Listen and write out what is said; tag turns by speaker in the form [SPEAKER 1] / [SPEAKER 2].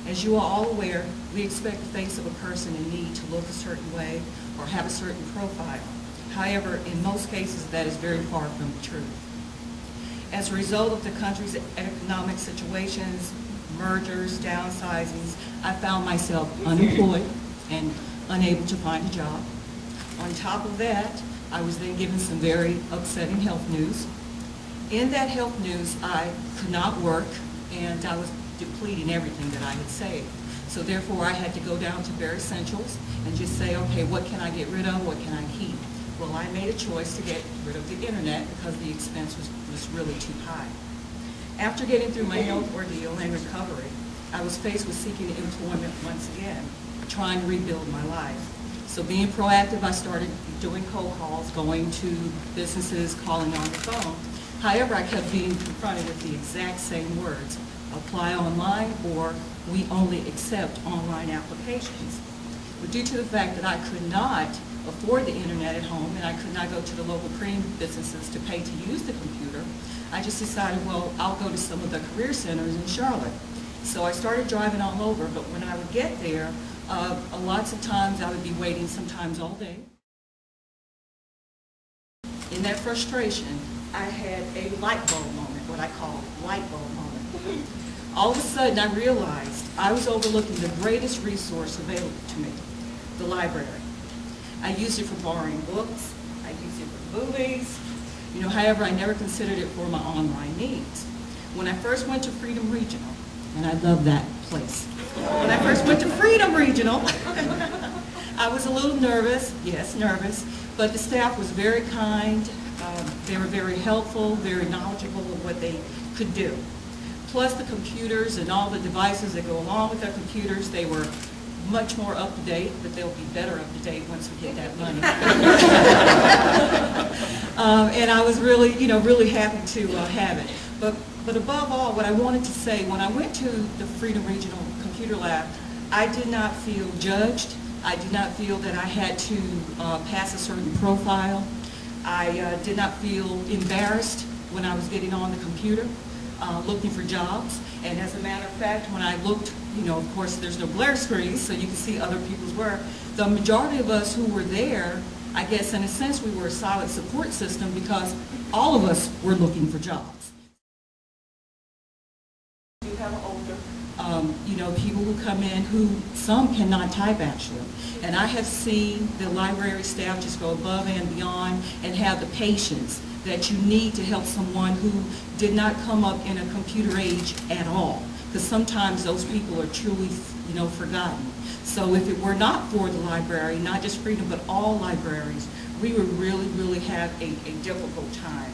[SPEAKER 1] As you are all aware, we expect the face of a person in need to look a certain way or have a certain profile. However, in most cases, that is very far from the truth. As a result of the country's economic situations, mergers, downsizings, I found myself unemployed and unable to find a job. On top of that, I was then given some very upsetting health news. In that health news, I could not work, and I was depleting everything that I had saved. So therefore, I had to go down to bare essentials and just say, okay, what can I get rid of, what can I keep? Well, I made a choice to get rid of the internet because the expense was really too high. After getting through my health ordeal and recovery, I was faced with seeking employment once again, trying to rebuild my life. So being proactive, I started doing cold calls, going to businesses, calling on the phone. However, I kept being confronted with the exact same words: apply online, or we only accept online applications. But due to the fact that I could not afford the internet at home and I could not go to the local cream businesses to pay to use the computer, I just decided, well, I'll go to some of the career centers in Charlotte. So I started driving all over, but when I would get there, lots of times I would be waiting, sometimes all day. In that frustration, I had a light bulb moment, what I call light bulb moment. All of a sudden, I realized I was overlooking the greatest resource available to me, the library. I used it for borrowing books, I used it for movies, however, I never considered it for my online needs. When I first went to Freedom Regional, and I love that place. When I first went to Freedom Regional, I was a little nervous, yes, nervous, but the staff was very kind. They were very helpful, very knowledgeable of what they could do. Plus the computers and all the devices that go along with their computers, they were much more up to date, but they'll be better up to date once we get that money. And I was really, really happy to have it. But above all, what I wanted to say, when I went to the Freedom Regional Computer Lab, I did not feel judged. I did not feel that I had to pass a certain profile. I did not feel embarrassed when I was getting on the computer, looking for jobs. And as a matter of fact, when I looked, of course there's no glare screens, so you can see other people's work. The majority of us who were there, I guess in a sense we were a solid support system because all of us were looking for jobs. You have older, people who come in who, some cannot type actually. And I have seen the library staff just go above and beyond and have the patience that you need to help someone who did not come up in a computer age at all. Because sometimes those people are truly, forgotten. So if it were not for the library, not just Freedom, but all libraries, we would really, really have a difficult time.